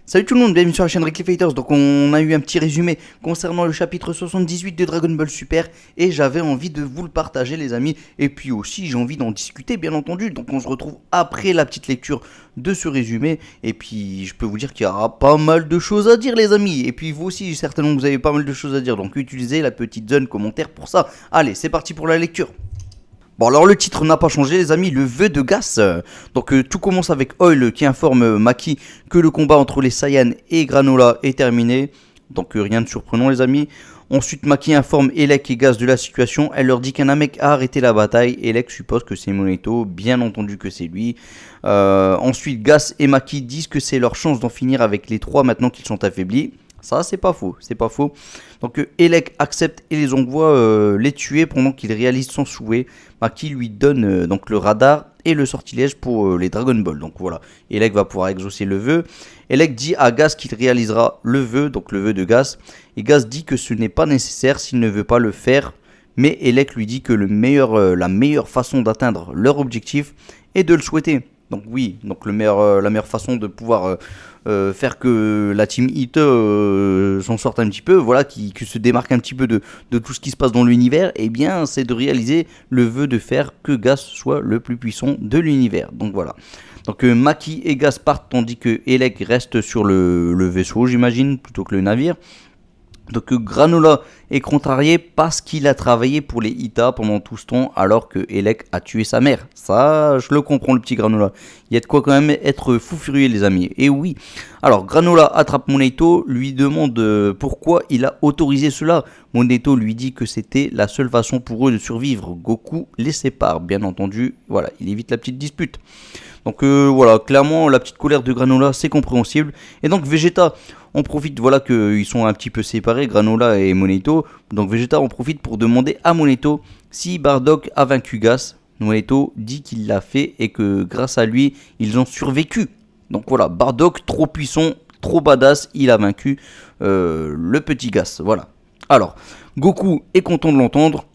Salut tout le monde, bienvenue sur la chaîne Ricky Fighters. Donc on a eu un petit résumé concernant le chapitre 78 de Dragon Ball Super et j'avais envie de vous le partager les amis, et puis aussi j'ai envie d'en discuter bien entendu. Donc on se retrouve après la petite lecture de ce résumé et puis je peux vous dire qu'il y aura pas mal de choses à dire les amis, et puis vous aussi certainement vous avez pas mal de choses à dire, donc utilisez la petite zone commentaire pour ça. Allez, c'est parti pour la lecture. Bon alors le titre n'a pas changé les amis, le vœu de Gas. Donc tout commence avec Oil qui informe Maki que le combat entre les Saiyans et Granola est terminé. Donc rien de surprenant les amis. Ensuite Maki informe Elec et Gas de la situation. Elle leur dit qu'un Namek a arrêté la bataille. Elec suppose que c'est Moneto, bien entendu que c'est lui. Ensuite Gas et Maki disent que c'est leur chance d'en finir avec les trois maintenant qu'ils sont affaiblis. Ça c'est pas faux, c'est pas faux. Donc Elec accepte et les envoie les tuer pendant qu'il réalise son souhait. Maki lui donne donc le radar et le sortilège pour les Dragon Ball. Donc voilà, Elec va pouvoir exaucer le vœu. Elec dit à Gas qu'il réalisera le vœu, donc le vœu de Gas. Et Gas dit que ce n'est pas nécessaire s'il ne veut pas le faire. Mais Elec lui dit que la meilleure façon d'atteindre leur objectif est de le souhaiter. Donc oui, donc la meilleure façon de pouvoir faire que la team Hit s'en sorte un petit peu, voilà, qui se démarque un petit peu de tout ce qui se passe dans l'univers, et bien c'est de réaliser le vœu de faire que Gas soit le plus puissant de l'univers. Donc voilà. Donc Maki et Gas partent tandis que Elec reste sur le vaisseau, j'imagine, plutôt que le navire. Donc Granola est contrarié parce qu'il a travaillé pour les Hita pendant tout ce temps alors que Elec a tué sa mère. Ça, je le comprends le petit Granola. Il y a de quoi quand même être fou furieux les amis. Et oui, alors Granola attrape Moneto, lui demande pourquoi il a autorisé cela. Moneto lui dit que c'était la seule façon pour eux de survivre. Goku les sépare, bien entendu. Voilà, il évite la petite dispute. Donc voilà, clairement la petite colère de Granola c'est compréhensible. Et donc Vegeta, on profite, voilà qu'ils sont un petit peu séparés, Granola et Moneto. Donc Vegeta en profite pour demander à Moneto si Bardock a vaincu Gas. Moneto dit qu'il l'a fait et que grâce à lui, ils ont survécu. Donc voilà, Bardock trop puissant, trop badass, il a vaincu le petit Gas. Voilà. Alors, Goku est content de l'entendre.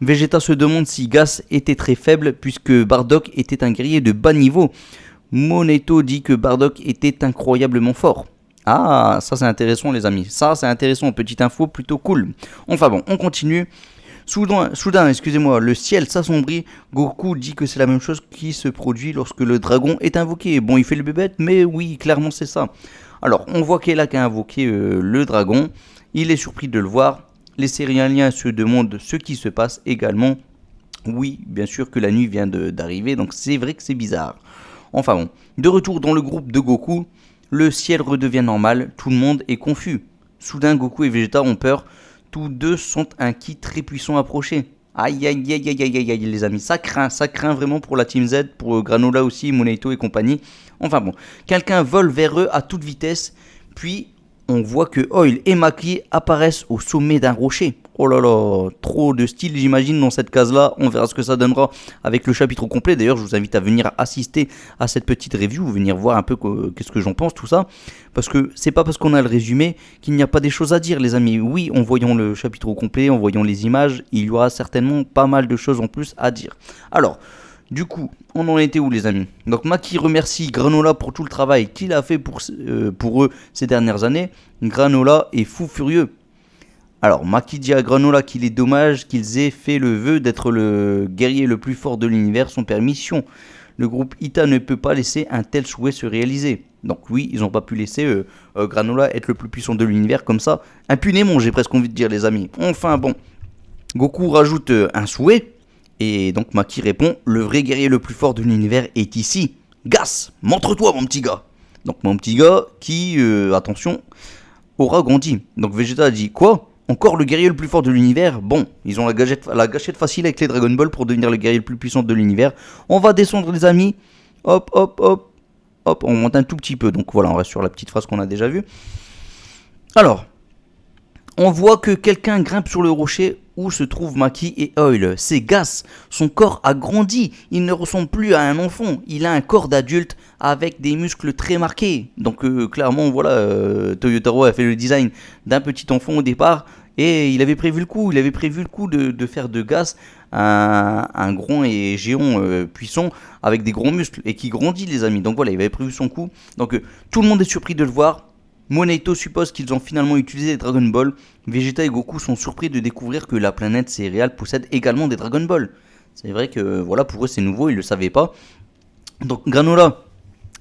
Vegeta se demande si Gas était très faible puisque Bardock était un guerrier de bas niveau. Moneto dit que Bardock était incroyablement fort. Ah, ça c'est intéressant les amis, ça c'est intéressant, petite info plutôt cool. Enfin bon, on continue. Soudain, excusez-moi, le ciel s'assombrit. Goku dit que c'est la même chose qui se produit lorsque le dragon est invoqué. Bon, il fait le bébête, mais oui, clairement c'est ça. Alors, on voit qu'Elec a invoqué le dragon. Il est surpris de le voir. Les Céréaliens se demandent ce qui se passe également. Oui, bien sûr que la nuit vient d'arriver, donc c'est vrai que c'est bizarre. Enfin bon, de retour dans le groupe de Goku, le ciel redevient normal, tout le monde est confus. Soudain, Goku et Vegeta ont peur, tous deux sentent un ki très puissant approcher. Aïe aïe aïe aïe aïe aïe aïe les amis, ça craint vraiment pour la Team Z, pour Granola aussi, Moneto et compagnie. Enfin bon, quelqu'un vole vers eux à toute vitesse, puis on voit que Oil et Maki apparaissent au sommet d'un rocher. Oh là là, trop de style j'imagine dans cette case-là. On verra ce que ça donnera avec le chapitre complet. D'ailleurs, je vous invite à venir assister à cette petite review, venir voir un peu qu'est-ce que j'en pense, tout ça. Parce que c'est pas parce qu'on a le résumé qu'il n'y a pas des choses à dire, les amis. Oui, en voyant le chapitre au complet, en voyant les images, il y aura certainement pas mal de choses en plus à dire. Alors, du coup, on en était où les amis? Donc Maki remercie Granola pour tout le travail qu'il a fait pour eux ces dernières années. Granola est fou furieux. Alors Maki dit à Granola qu'il est dommage qu'ils aient fait le vœu d'être le guerrier le plus fort de l'univers sans permission. Le groupe Hita ne peut pas laisser un tel souhait se réaliser. Donc oui, ils n'ont pas pu laisser Granola être le plus puissant de l'univers comme ça, impunément j'ai presque envie de dire les amis. Enfin bon, Goku rajoute un souhait. Et donc Maki répond, le vrai guerrier le plus fort de l'univers est ici. Gas, montre-toi mon petit gars. Donc mon petit gars qui, attention, aura grandi. Donc Vegeta dit, quoi? Encore le guerrier le plus fort de l'univers? Bon, ils ont la gâchette facile avec les Dragon Ball pour devenir le guerrier le plus puissant de l'univers. On va descendre les amis. Hop, hop, hop. Hop, on monte un tout petit peu. Donc voilà, on reste sur la petite phrase qu'on a déjà vue. Alors, on voit que quelqu'un grimpe sur le rocher où se trouvent Maki et Oil. C'est Gas. Son corps a grandi. Il ne ressemble plus à un enfant. Il a un corps d'adulte avec des muscles très marqués. Donc clairement, voilà, Toyotaro a fait le design d'un petit enfant au départ. Et il avait prévu le coup. Il avait prévu le coup de faire de Gas un grand et géant puissant avec des gros muscles et qui grandit les amis. Donc voilà, il avait prévu son coup. Donc tout le monde est surpris de le voir. Moneito suppose qu'ils ont finalement utilisé les Dragon Ball. Vegeta et Goku sont surpris de découvrir que la planète céréale possède également des Dragon Ball. C'est vrai que voilà, pour eux c'est nouveau, ils ne le savaient pas. Donc Granola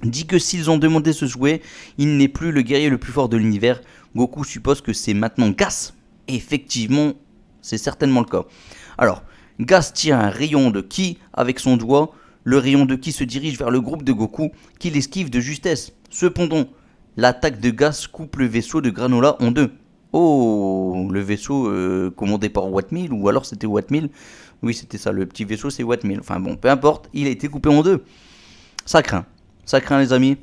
dit que s'ils ont demandé ce souhait, il n'est plus le guerrier le plus fort de l'univers. Goku suppose que c'est maintenant Gas. Et effectivement, c'est certainement le cas. Alors, Gas tire un rayon de ki avec son doigt. Le rayon de ki se dirige vers le groupe de Goku, qui l'esquive de justesse. Cependant, l'attaque de Gas coupe le vaisseau de Granola en deux. Oh, le vaisseau commandé par Watmill, ou alors c'était Watmill. Oui, c'était ça, le petit vaisseau c'est Watmill. Enfin bon, peu importe, il a été coupé en deux. Ça craint les amis.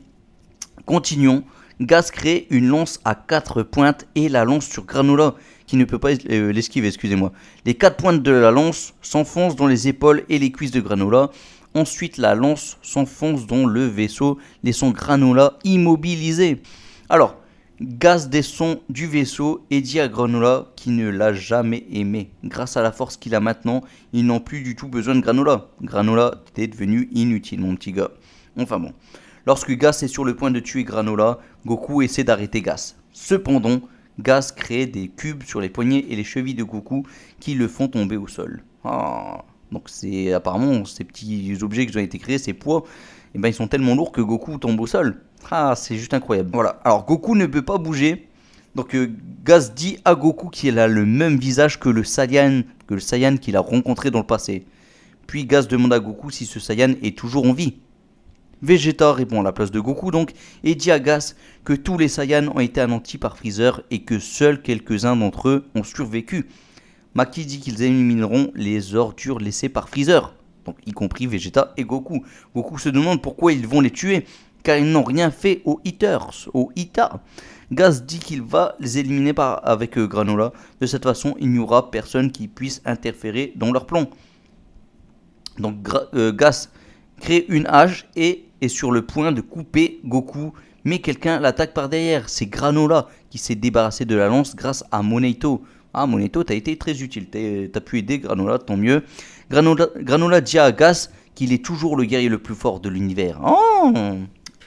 Continuons. Gas crée une lance à 4 pointes et la lance sur Granola, qui ne peut pas l'esquiver, excusez-moi. Les 4 pointes de la lance s'enfoncent dans les épaules et les cuisses de Granola. Ensuite, la lance s'enfonce dans le vaisseau, laissant Granola immobilisé. Alors, Gas descend du vaisseau et dit à Granola qu'il ne l'a jamais aimé. Grâce à la force qu'il a maintenant, ils n'ont plus du tout besoin de Granola. Granola était devenu inutile, mon petit gars. Enfin bon. Lorsque Gas est sur le point de tuer Granola, Goku essaie d'arrêter Gas. Cependant, Gas crée des cubes sur les poignets et les chevilles de Goku qui le font tomber au sol. Ah. Donc c'est apparemment ces petits objets qui ont été créés, ces poids, et ben ils sont tellement lourds que Goku tombe au sol. Ah, c'est juste incroyable. Voilà. Alors Goku ne peut pas bouger. Donc Gas dit à Goku qu'il a le même visage que le Saiyan qu'il a rencontré dans le passé. Puis Gas demande à Goku si ce Saiyan est toujours en vie. Vegeta répond à la place de Goku donc et dit à Gas que tous les Saiyans ont été anéantis par Freezer et que seuls quelques-uns d'entre eux ont survécu. Maki dit qu'ils élimineront les ordures laissées par Freezer, donc y compris Vegeta et Goku. Goku se demande pourquoi ils vont les tuer, car ils n'ont rien fait aux Eaters, aux Ita. Gas dit qu'il va les éliminer avec Granola. De cette façon, il n'y aura personne qui puisse interférer dans leur plan. Donc Gas crée une hache et est sur le point de couper Goku, mais quelqu'un l'attaque par derrière. C'est Granola qui s'est débarrassé de la lance grâce à Moneito. Ah, Moneito, t'as été très utile, t'as pu aider Granola, tant mieux. Granola dit à Gas qu'il est toujours le guerrier le plus fort de l'univers. Oh,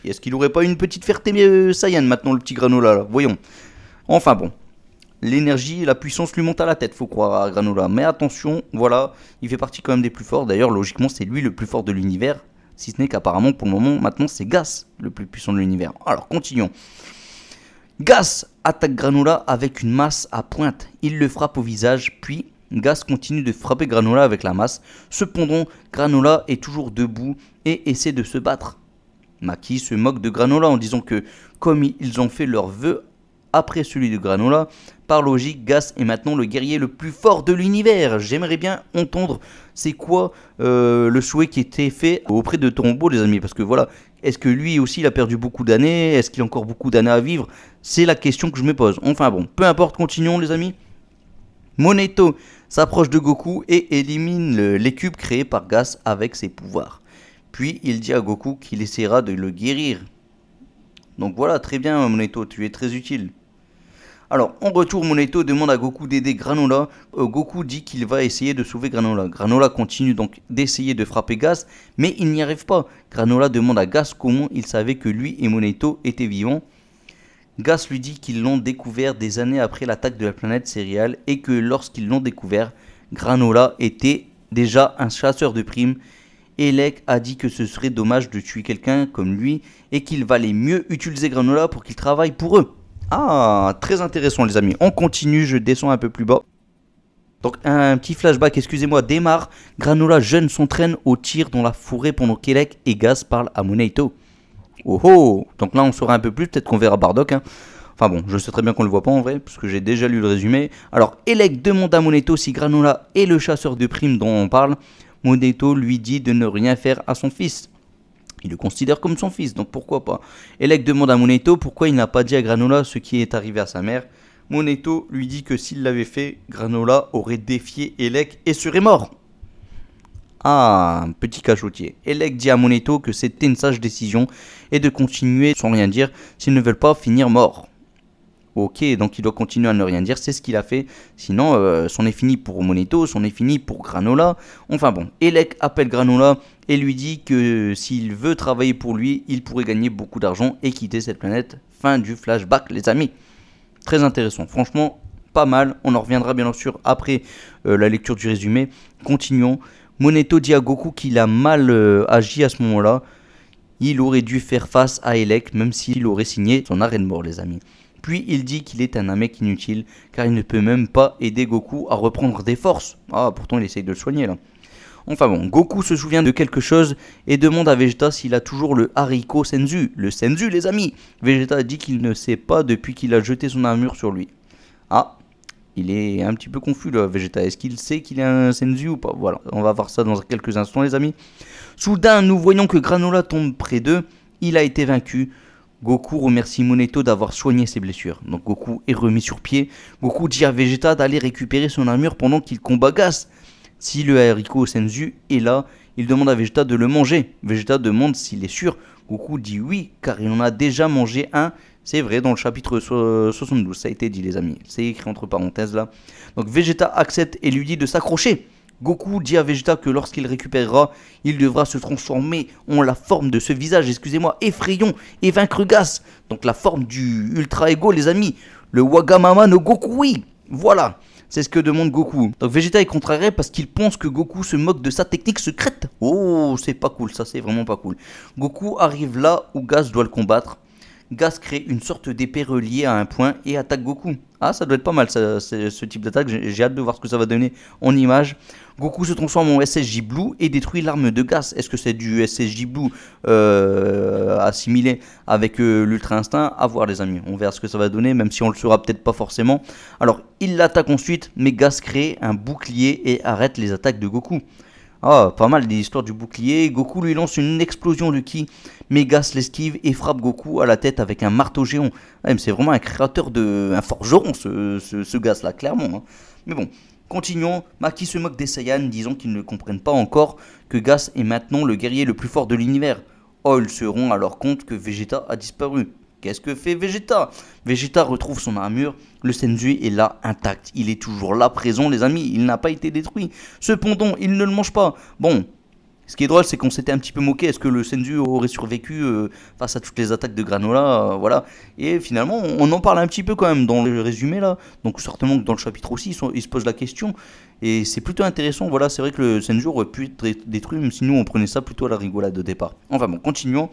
est-ce qu'il aurait pas une petite fierté Saiyan maintenant, le petit Granola là? Voyons. Enfin bon. L'énergie et la puissance lui montent à la tête, faut croire à Granola. Mais attention, voilà, il fait partie quand même des plus forts. D'ailleurs, logiquement, c'est lui le plus fort de l'univers. Si ce n'est qu'apparemment, pour le moment, maintenant, c'est Gas le plus puissant de l'univers. Alors, continuons. Gas attaque Granola avec une masse à pointe. Il le frappe au visage, puis Gas continue de frapper Granola avec la masse. Cependant, Granola est toujours debout et essaie de se battre. Maki se moque de Granola en disant que, comme ils ont fait leur vœu après celui de Granola, par logique, Gas est maintenant le guerrier le plus fort de l'univers. J'aimerais bien entendre c'est quoi le souhait qui était fait auprès de Tombo, les amis. Parce que voilà, est-ce que lui aussi il a perdu beaucoup d'années? Est-ce qu'il a encore beaucoup d'années à vivre? C'est la question que je me pose. Enfin bon, peu importe, continuons les amis. Moneito s'approche de Goku et élimine les cubes créés par Gas avec ses pouvoirs. Puis il dit à Goku qu'il essaiera de le guérir. Donc voilà, très bien Moneito, tu es très utile. Alors, en retour, Moneito demande à Goku d'aider Granola. Goku dit qu'il va essayer de sauver Granola. Granola continue donc d'essayer de frapper Gas, mais il n'y arrive pas. Granola demande à Gas comment il savait que lui et Moneito étaient vivants. Gas lui dit qu'ils l'ont découvert des années après l'attaque de la planète céréale et que lorsqu'ils l'ont découvert, Granola était déjà un chasseur de primes. Elec a dit que ce serait dommage de tuer quelqu'un comme lui et qu'il valait mieux utiliser Granola pour qu'il travaille pour eux. Ah, très intéressant les amis. On continue, je descends un peu plus bas. Donc un petit flashback, excusez-moi, démarre. Granola jeune s'entraîne au tir dans la forêt pendant qu'Elec et Gas parlent à Moneito. Oh oh. Donc là on saura un peu plus, peut-être qu'on verra Bardock. Enfin bon, je sais très bien qu'on le voit pas en vrai, parce que j'ai déjà lu le résumé. Alors Elec demande à Moneito si Granola est le chasseur de primes dont on parle. Moneito lui dit de ne rien faire à son fils. Il le considère comme son fils, donc pourquoi pas. Elec demande à Moneito pourquoi il n'a pas dit à Granola ce qui est arrivé à sa mère. Moneito lui dit que s'il l'avait fait, Granola aurait défié Elec et serait mort. Ah, un petit cachotier. Elec dit à Moneito que c'était une sage décision et de continuer sans rien dire s'ils ne veulent pas finir morts. Ok, donc il doit continuer à ne rien dire, c'est ce qu'il a fait. Sinon, c'en est fini pour Moneito, c'en est fini pour Granola. Enfin bon, Elec appelle Granola et lui dit que s'il veut travailler pour lui, il pourrait gagner beaucoup d'argent et quitter cette planète fin du flashback les amis. Très intéressant, franchement pas mal, on en reviendra bien sûr après la lecture du résumé. Continuons. Moneto dit à Goku qu'il a mal agi à ce moment-là. Il aurait dû faire face à Elec même s'il aurait signé son arrêt de mort les amis. Puis il dit qu'il est un mec inutile car il ne peut même pas aider Goku à reprendre des forces. Ah pourtant il essaye de le soigner là. Enfin bon, Goku se souvient de quelque chose et demande à Vegeta s'il a toujours le Hariko Senzu. Le Senzu les amis. Vegeta dit qu'il ne sait pas depuis qu'il a jeté son armure sur lui. Ah, il est un petit peu confus là, Vegeta. Est-ce qu'il sait qu'il a un Senzu ou pas? Voilà, on va voir ça dans quelques instants les amis. Soudain, nous voyons que Granola tombe près d'eux. Il a été vaincu. Goku remercie Moneto d'avoir soigné ses blessures. Donc Goku est remis sur pied. Goku dit à Vegeta d'aller récupérer son armure pendant qu'il combat Gas. Si le Hariko Senzu est là, il demande à Vegeta de le manger. Vegeta demande s'il est sûr. Goku dit oui, car il en a déjà mangé un. C'est vrai, dans le chapitre 72, ça a été dit les amis. C'est écrit entre parenthèses là. Donc Vegeta accepte et lui dit de s'accrocher. Goku dit à Vegeta que lorsqu'il récupérera, il devra se transformer en la forme de ce visage, effrayant et vaincre Gas. Donc la forme du Ultra Ego les amis. Le Wagamama no Goku, oui. Voilà. C'est ce que demande Goku. Donc Vegeta est contrarié parce qu'il pense que Goku se moque de sa technique secrète. Oh, c'est pas cool, ça c'est vraiment pas cool. Goku arrive là où Gas doit le combattre. Gas crée une sorte d'épée reliée à un point et attaque Goku. Ah, ça doit être pas mal ce type d'attaque, j'ai hâte de voir ce que ça va donner en image. Goku se transforme en SSJ Blue et détruit l'arme de Gas. Est-ce que c'est du SSJ Blue assimilé avec l'Ultra Instinct? À voir les amis, on verra ce que ça va donner, même si on le saura peut-être pas forcément. Alors, il l'attaque ensuite, mais Gas crée un bouclier et arrête les attaques de Goku. Ah, pas mal l'histoire du bouclier. Goku lui lance une explosion de ki, mais Gas l'esquive et frappe Goku à la tête avec un marteau géant. Ah, c'est vraiment un créateur un forgeron ce Gas là, clairement. Hein. Mais bon, continuons. Maki se moque des Saiyans, disant qu'ils ne comprennent pas encore que Gas est maintenant le guerrier le plus fort de l'univers. Oh, ils se rendent alors compte que Vegeta a disparu. Qu'est-ce que fait Vegeta? Vegeta retrouve son armure, le Senzu est là intact, il est toujours là présent les amis, il n'a pas été détruit. Cependant, il ne le mange pas. Bon, ce qui est drôle c'est qu'on s'était un petit peu moqué, est-ce que le Senzu aurait survécu face à toutes les attaques de Granola, voilà. Et finalement, on en parle un petit peu quand même dans le résumé là, donc certainement que dans le chapitre aussi, il se pose la question. Et c'est plutôt intéressant, voilà, c'est vrai que le Senju aurait pu être détruit, même si nous on prenait ça plutôt à la rigolade de départ. Enfin bon, continuons.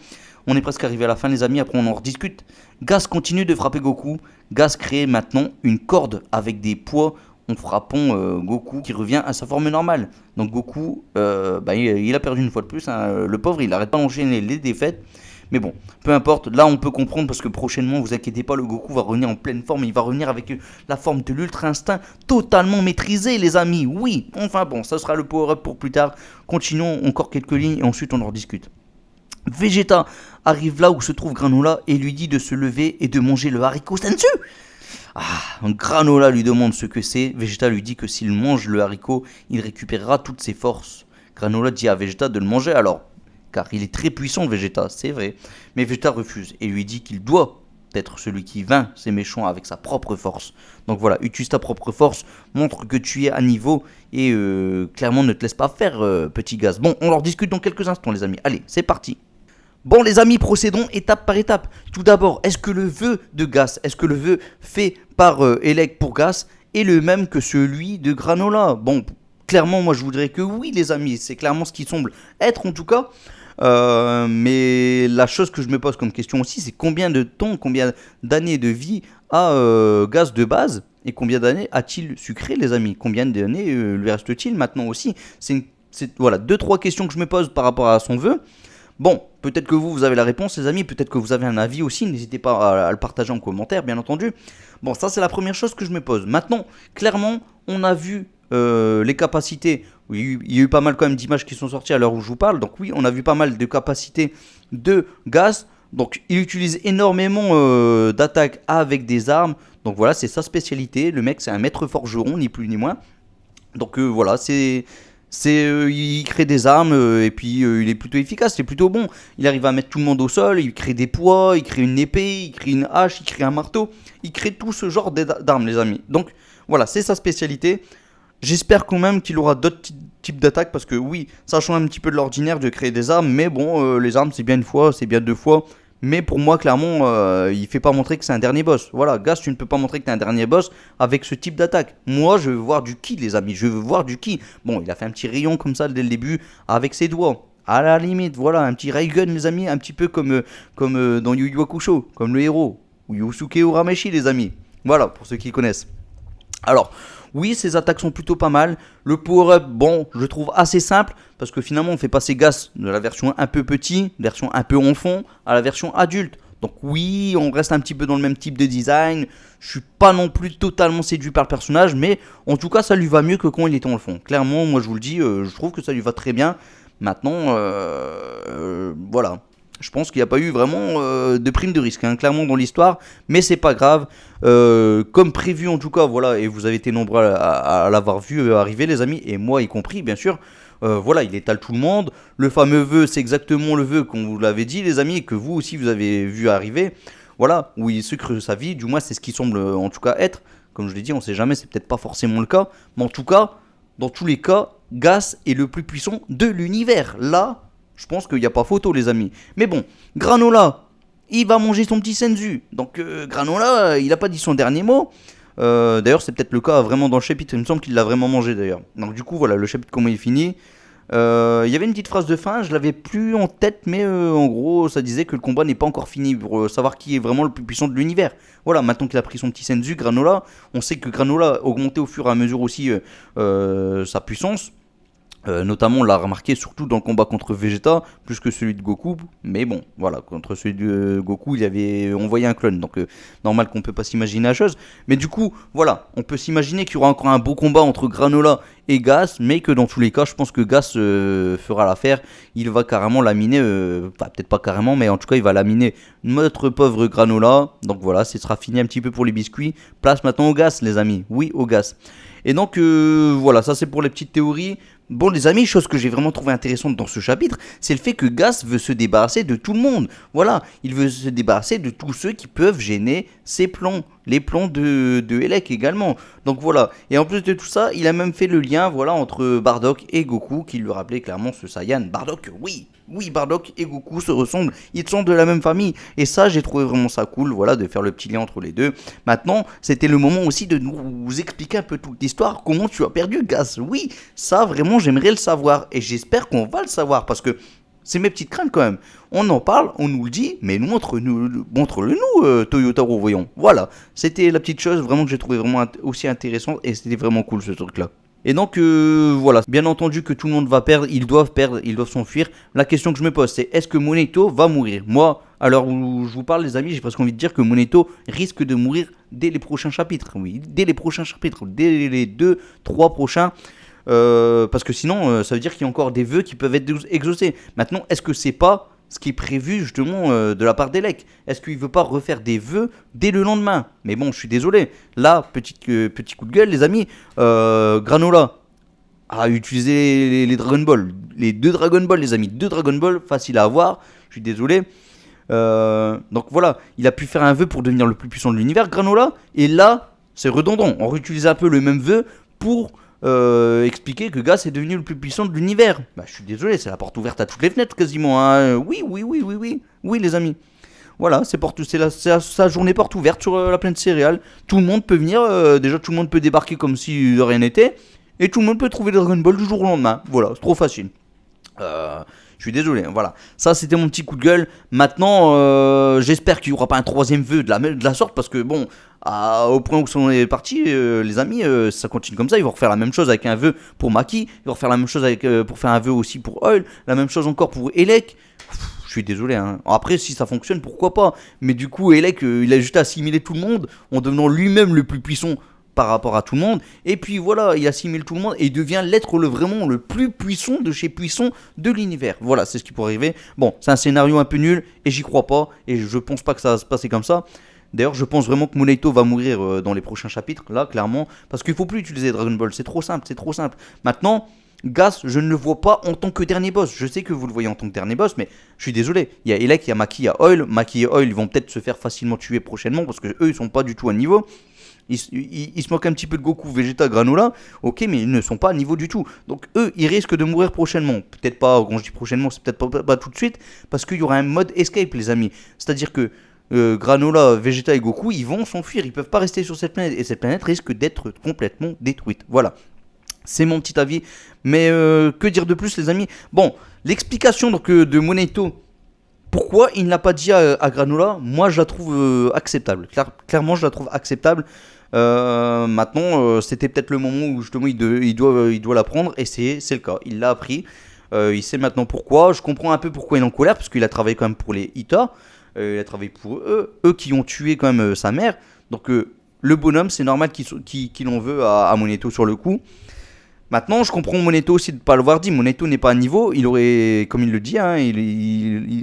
On est presque arrivé à la fin les amis, après on en rediscute. Gas continue de frapper Goku. Gas crée maintenant une corde avec des poids en frappant Goku qui revient à sa forme normale. Donc Goku, il a perdu une fois de plus, hein. Le pauvre il n'arrête pas d'enchaîner les défaites. Mais bon, peu importe, là on peut comprendre parce que prochainement, vous inquiétez pas, le Goku va revenir en pleine forme, il va revenir avec la forme de l'Ultra Instinct totalement maîtrisée les amis, oui. Enfin bon, ça sera le power-up pour plus tard. Continuons encore quelques lignes et ensuite on en rediscute. Vegeta arrive là où se trouve Granola et lui dit de se lever et de manger le haricot senzu. Granola lui demande ce que c'est. Vegeta lui dit que s'il mange le haricot, il récupérera toutes ses forces. Granola dit à Vegeta de le manger alors, car il est très puissant Vegeta, c'est vrai. Mais Vegeta refuse et lui dit qu'il doit être celui qui vainc ces méchants avec sa propre force. Donc voilà, utilise ta propre force, montre que tu es à niveau et clairement ne te laisse pas faire petit Gaz. Bon, on leur discute dans quelques instants les amis, allez, c'est parti. Bon les amis, procédons étape par étape. Tout d'abord, est-ce que le vœu de Gas, est-ce que le vœu fait par Elec pour Gas est le même que celui de Granola? Bon, clairement moi je voudrais que oui les amis, c'est clairement ce qui semble être en tout cas. Mais la chose que je me pose comme question aussi, c'est combien de temps, combien d'années de vie a Gas de base et combien d'années a-t-il sucré les amis? Combien d'années lui reste-t-il maintenant aussi? C'est voilà, 2-3 questions que je me pose par rapport à son vœu. Bon, peut-être que vous avez la réponse les amis, peut-être que vous avez un avis aussi, n'hésitez pas à le partager en commentaire bien entendu. Bon, ça c'est la première chose que je me pose. Maintenant, clairement, on a vu les capacités, il y a eu pas mal quand même d'images qui sont sorties à l'heure où je vous parle, donc oui, on a vu pas mal de capacités de Gas, donc il utilise énormément d'attaques avec des armes, donc voilà, c'est sa spécialité, le mec c'est un maître forgeron, ni plus ni moins, donc voilà, il crée des armes et puis il est plutôt efficace, c'est plutôt bon. Il arrive à mettre tout le monde au sol, il crée des poids, il crée une épée, il crée une hache, il crée un marteau, il crée tout ce genre d'armes les amis. Donc voilà, c'est sa spécialité. J'espère quand même qu'il aura d'autres types d'attaques parce que oui, ça change un petit peu de l'ordinaire de créer des armes, mais bon, les armes c'est bien une fois, c'est bien deux fois, Mais pour moi, clairement, il fait pas montrer que c'est un dernier boss. Voilà, Gas, tu ne peux pas montrer que t'es un dernier boss avec ce type d'attaque. Moi, je veux voir du ki, les amis. Je veux voir du ki. Bon, il a fait un petit rayon comme ça dès le début avec ses doigts. À la limite, voilà, un petit Raygun, les amis, un petit peu comme dans Yu Yu Hakusho, comme le héros. Ou Yusuke Urameshi, les amis. Voilà, pour ceux qui connaissent. Alors, oui, ces attaques sont plutôt pas mal. Le power-up, bon, je trouve assez simple. Parce que finalement, on fait passer Gas de la version un peu petit, version un peu enfant, à la version adulte. Donc oui, on reste un petit peu dans le même type de design. Je suis pas non plus totalement séduit par le personnage. Mais en tout cas, ça lui va mieux que quand il était enfant. Clairement, moi je vous le dis, je trouve que ça lui va très bien. Maintenant, voilà. Je pense qu'il n'y a pas eu vraiment de prime de risque, hein, clairement dans l'histoire, mais c'est pas grave. Comme prévu en tout cas, voilà, et vous avez été nombreux à l'avoir vu arriver, les amis, et moi y compris, bien sûr. Voilà, il étale tout le monde. Le fameux vœu, c'est exactement le vœu qu'on vous l'avait dit, les amis, et que vous aussi vous avez vu arriver. Voilà, où il sucre sa vie, du moins c'est ce qui semble en tout cas être. Comme je l'ai dit, on sait jamais, c'est peut-être pas forcément le cas, mais en tout cas, dans tous les cas, Gas est le plus puissant de l'univers. Là, je pense qu'il n'y a pas photo, les amis. Mais bon, Granola, il va manger son petit senzu. Donc, Granola, il n'a pas dit son dernier mot. D'ailleurs, c'est peut-être le cas vraiment dans le chapitre. Il me semble qu'il l'a vraiment mangé, d'ailleurs. Donc, du coup, voilà, le chapitre, comment il finit. Il y avait une petite phrase de fin, je l'avais plus en tête, mais en gros, ça disait que le combat n'est pas encore fini pour savoir qui est vraiment le plus puissant de l'univers. Voilà, maintenant qu'il a pris son petit senzu, Granola, on sait que Granola a augmenté au fur et à mesure aussi sa puissance. Notamment, on l'a remarqué surtout dans le combat contre Vegeta, plus que celui de Goku. Mais bon, voilà, contre celui de Goku, il avait envoyé un clone. Donc, normal qu'on peut pas s'imaginer la chose. Mais du coup, voilà, on peut s'imaginer qu'il y aura encore un beau combat entre Granola et Gas. Mais que dans tous les cas, je pense que Gas fera l'affaire. Il va carrément laminer, enfin, peut-être pas carrément, mais en tout cas, il va laminer notre pauvre Granola. Donc voilà, ce sera fini un petit peu pour les biscuits. Place maintenant au Gas, les amis. Oui, au Gas. Et donc, voilà, ça c'est pour les petites théories. Bon les amis, chose que j'ai vraiment trouvé intéressante dans ce chapitre, c'est le fait que Gas veut se débarrasser de tout le monde. Voilà, il veut se débarrasser de tous ceux qui peuvent gêner ses plans. Les plans de Elec également. Donc voilà, et en plus de tout ça, il a même fait le lien voilà, entre Bardock et Goku, qui lui rappelait clairement ce Saiyan. Bardock, oui, Bardock et Goku se ressemblent, ils sont de la même famille. Et ça, j'ai trouvé vraiment ça cool, voilà, de faire le petit lien entre les deux. Maintenant, c'était le moment aussi de nous expliquer un peu toute l'histoire, comment tu as perdu Gas. Oui, ça vraiment, j'aimerais le savoir, et j'espère qu'on va le savoir, parce que c'est mes petites craintes quand même. On en parle, on nous le dit, mais montre-le nous, Toyotaro, voyons. Voilà, c'était la petite chose vraiment que j'ai trouvé vraiment aussi intéressante et c'était vraiment cool ce truc-là. Et donc voilà, bien entendu que tout le monde va perdre, ils doivent s'enfuir. La question que je me pose c'est est-ce que Moneto va mourir? Moi, à l'heure où je vous parle les amis, j'ai presque envie de dire que Moneto risque de mourir dès les prochains chapitres. Oui, dès les prochains chapitres, dès les 2-3 prochains. Parce que sinon, ça veut dire qu'il y a encore des vœux qui peuvent être exaucés. Maintenant, est-ce que c'est pas ce qui est prévu justement de la part d'Elec? Est-ce qu'il veut pas refaire des vœux dès le lendemain? Mais bon, je suis désolé. Là, petit coup de gueule, les amis. Granola a utilisé les Dragon Ball. Les 2 Dragon Ball, les amis. 2 Dragon Ball, facile à avoir. Je suis désolé. Donc voilà, il a pu faire un vœu pour devenir le plus puissant de l'univers, Granola. Et là, c'est redondant. On réutilise un peu le même vœu pour expliquer que Gas est devenu le plus puissant de l'univers. Bah, je suis désolé, c'est la porte ouverte à toutes les fenêtres quasiment. Hein. Oui, les amis. Voilà, c'est sa journée porte ouverte sur la plaine céréale. Tout le monde peut venir, déjà tout le monde peut débarquer comme si de rien n'était. Et tout le monde peut trouver le Dragon Ball du jour au lendemain. Voilà, c'est trop facile. Je suis désolé, voilà. Ça, c'était mon petit coup de gueule. Maintenant, j'espère qu'il n'y aura pas un troisième vœu de la sorte, parce que bon, au point où on est parti, les amis, ça continue comme ça. Ils vont refaire la même chose avec un vœu pour Maki. Ils vont refaire la même chose pour faire un vœu aussi pour Oil. La même chose encore pour Elec. Je suis désolé. Hein. Après, si ça fonctionne, pourquoi pas. Mais du coup, Elec, il a juste assimilé tout le monde en devenant lui-même le plus puissant par rapport à tout le monde, et puis voilà, il assimile tout le monde et il devient l'être vraiment le plus puissant de chez puissants de l'univers. Voilà, c'est ce qui pourrait arriver. Bon, c'est un scénario un peu nul et j'y crois pas et je pense pas que ça va se passer comme ça. D'ailleurs, je pense vraiment que Moneito va mourir dans les prochains chapitres, là, clairement, parce qu'il faut plus utiliser Dragon Ball, c'est trop simple. Maintenant, Gas, je ne le vois pas en tant que dernier boss. Je sais que vous le voyez en tant que dernier boss, mais je suis désolé. Il y a Elec, il y a Maki, il y a Oil. Maki et Oil, ils vont peut-être se faire facilement tuer prochainement parce que eux, ils sont pas du tout à niveau. Ils se moquent un petit peu de Goku, Vegeta, Granola, ok, mais ils ne sont pas à niveau du tout. Donc eux, ils risquent de mourir prochainement. Peut-être pas, quand je dis prochainement, c'est peut-être pas tout de suite, parce qu'il y aura un mode escape, les amis. C'est-à-dire que Granola, Vegeta et Goku, ils vont s'enfuir, ils peuvent pas rester sur cette planète, et cette planète risque d'être complètement détruite. Voilà. C'est mon petit avis. Mais que dire de plus, les amis? Bon, l'explication donc de Moneto, pourquoi il ne l'a pas dit à Granola, moi je la trouve acceptable. Clairement, je la trouve acceptable. Maintenant, c'était peut-être le moment où justement il doit l'apprendre, et c'est le cas. Il l'a appris. Il sait maintenant pourquoi. Je comprends un peu pourquoi il est en colère, parce qu'il a travaillé quand même pour les Ita. Il a travaillé pour eux qui ont tué quand même sa mère. Donc le bonhomme, c'est normal qu'il en veut à Moneto sur le coup. Maintenant, je comprends Moneto aussi de ne pas l'avoir dit. Moneto n'est pas à niveau. Il aurait, comme il le dit, hein,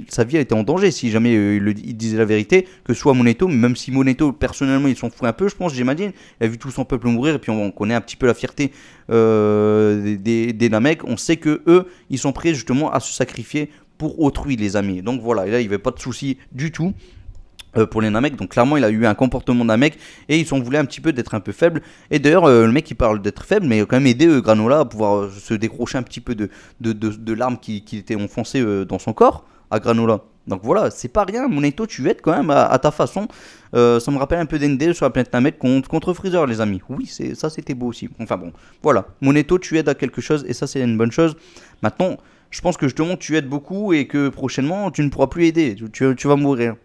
sa vie a été en danger si jamais il disait la vérité. Que ce soit Moneto, même si Moneto, personnellement, il s'en fout un peu, je pense, j'imagine. Il a vu tout son peuple mourir, et puis on connaît un petit peu la fierté des Namek. On sait que eux, ils sont prêts justement à se sacrifier pour autrui, les amis. Donc voilà, et là, il n'y avait pas de souci du tout. Pour les Namek, donc clairement il a eu un comportement Namek et ils s'en voulaient un petit peu d'être un peu faible. Et d'ailleurs le mec il parle d'être faible, mais il a quand même aidé Granola à pouvoir se décrocher un petit peu de l'arme qui était enfoncée dans son corps à Granola. Donc voilà, c'est pas rien, Moneto, tu aides quand même à ta façon. Ça me rappelle un peu d'ND sur la planète Namek contre Freezer, les amis. Oui, ça c'était beau aussi. Enfin bon, voilà, Moneto, tu aides à quelque chose et ça c'est une bonne chose. Maintenant, je pense que justement tu aides beaucoup et que prochainement tu ne pourras plus aider, tu vas mourir.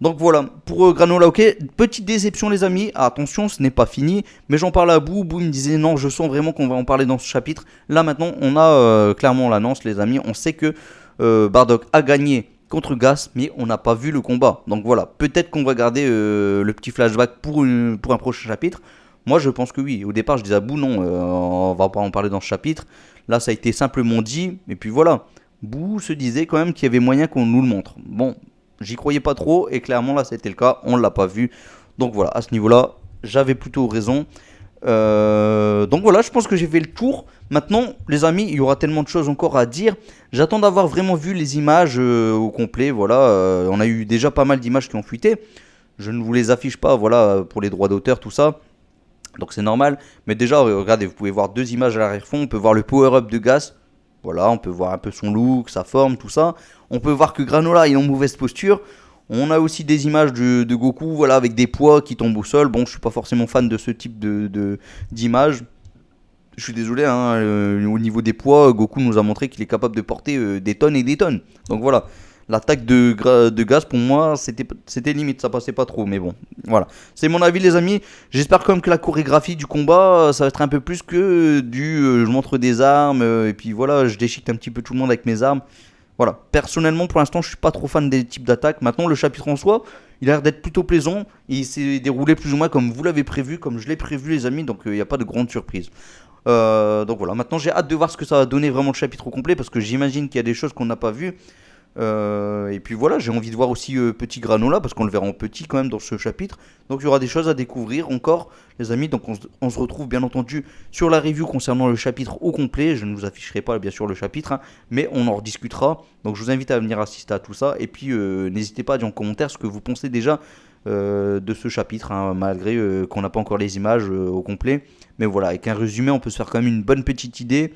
Donc voilà, pour Granola, ok. Petite déception, les amis. Ah, attention, ce n'est pas fini. Mais j'en parle à Bou. Bou me disait non, je sens vraiment qu'on va en parler dans ce chapitre. Là maintenant, on a clairement l'annonce, les amis. On sait que Bardock a gagné contre Gas, mais on n'a pas vu le combat. Donc voilà, peut-être qu'on va garder le petit flashback pour un prochain chapitre. Moi, je pense que oui. Au départ, je disais à Bou non, on va pas en parler dans ce chapitre. Là, ça a été simplement dit. Et puis voilà. Bou se disait quand même qu'il y avait moyen qu'on nous le montre. Bon. J'y croyais pas trop et clairement là c'était le cas, on l'a pas vu. Donc voilà, à ce niveau-là, j'avais plutôt raison. Donc voilà, je pense que j'ai fait le tour. Maintenant, les amis, il y aura tellement de choses encore à dire. J'attends d'avoir vraiment vu les images au complet. Voilà, on a eu déjà pas mal d'images qui ont fuité. Je ne vous les affiche pas, voilà, pour les droits d'auteur, tout ça. Donc c'est normal. Mais déjà, regardez, vous pouvez voir deux images à l'arrière-fond. On peut voir le power-up de Gas. Voilà, on peut voir un peu son look, sa forme, tout ça. On peut voir que Granola est en mauvaise posture. On a aussi des images de Goku, voilà, avec des poids qui tombent au sol. Bon, je suis pas forcément fan de ce type d'image. Je suis désolé, hein, au niveau des poids, Goku nous a montré qu'il est capable de porter des tonnes et des tonnes. Donc voilà, l'attaque de Gaz, pour moi, c'était limite, ça passait pas trop. Mais bon, voilà. C'est mon avis, les amis. J'espère quand même que la chorégraphie du combat, ça va être un peu plus que je montre des armes, et puis voilà, je déchique un petit peu tout le monde avec mes armes. Voilà, personnellement pour l'instant je suis pas trop fan des types d'attaques. Maintenant le chapitre en soi, il a l'air d'être plutôt plaisant. Il s'est déroulé plus ou moins comme vous l'avez prévu, comme je l'ai prévu les amis, donc il n'y a pas de grande surprise. Donc voilà, maintenant j'ai hâte de voir ce que ça va donner vraiment le chapitre au complet, parce que j'imagine qu'il y a des choses qu'on n'a pas vues. Et puis voilà, j'ai envie de voir aussi Petit Granola, parce qu'on le verra en petit quand même dans ce chapitre. Donc il y aura des choses à découvrir encore, les amis. Donc on se retrouve bien entendu sur la review concernant le chapitre au complet. Je ne vous afficherai pas bien sûr le chapitre, hein, mais on en rediscutera. Donc je vous invite à venir assister à tout ça. Et puis n'hésitez pas à dire en commentaire ce que vous pensez déjà de ce chapitre, hein, malgré qu'on n'a pas encore les images au complet. Mais voilà, avec un résumé, on peut se faire quand même une bonne petite idée.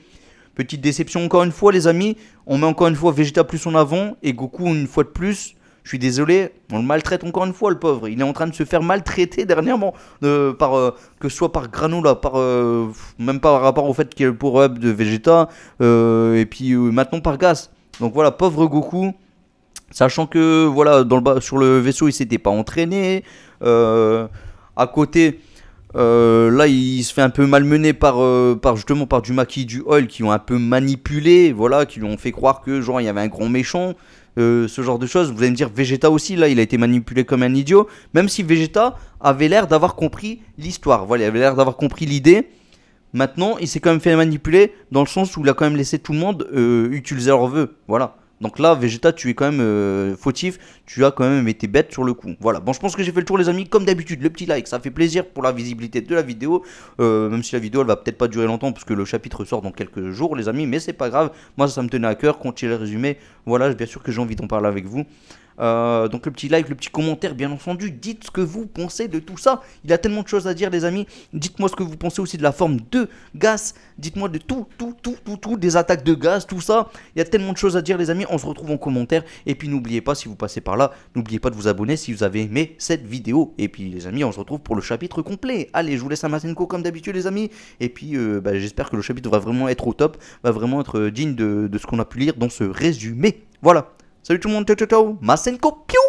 Petite déception encore une fois, les amis. On met encore une fois Vegeta plus en avant et Goku une fois de plus. Je suis désolé, on le maltraite encore une fois, le pauvre. Il est en train de se faire maltraiter dernièrement, que ce soit par Granola, même par rapport au fait qu'il y a le power-up de Vegeta, et puis maintenant par Gas. Donc voilà, pauvre Goku. Sachant que voilà, sur le vaisseau, il s'était pas entraîné. À côté. Là, il se fait un peu malmener justement par du Maki et du Oil qui ont un peu manipulé, voilà, qui lui ont fait croire que genre il y avait un grand méchant, ce genre de choses. Vous allez me dire Vegeta aussi, là, il a été manipulé comme un idiot, même si Vegeta avait l'air d'avoir compris l'histoire, voilà, il avait l'air d'avoir compris l'idée. Maintenant, il s'est quand même fait manipuler dans le sens où il a quand même laissé tout le monde utiliser leurs vœux, voilà. Donc là, Vegeta, tu es quand même fautif, tu as quand même été bête sur le coup. Voilà, bon, je pense que j'ai fait le tour, les amis. Comme d'habitude, le petit like, ça fait plaisir pour la visibilité de la vidéo. Même si la vidéo, elle va peut-être pas durer longtemps, parce que le chapitre sort dans quelques jours, les amis. Mais c'est pas grave, moi, ça me tenait à cœur. Continuez le résumé. Voilà, bien sûr que j'ai envie d'en parler avec vous. Donc le petit like, le petit commentaire, bien entendu. Dites ce que vous pensez de tout ça. Il y a tellement de choses à dire, les amis. Dites-moi ce que vous pensez aussi de la forme de Gas. Dites-moi de tout, des attaques de Gas, tout ça. Il y a tellement de choses à dire, les amis. On se retrouve en commentaire. Et puis n'oubliez pas, si vous passez par là, n'oubliez pas de vous abonner si vous avez aimé cette vidéo. Et puis les amis, on se retrouve pour le chapitre complet. Allez, je vous laisse à Masenko comme d'habitude, les amis. Et puis j'espère que le chapitre va vraiment être au top, va vraiment être digne de ce qu'on a pu lire dans ce résumé. Voilà. Salut tout le monde, ciao ciao ciao, Masenko, piou.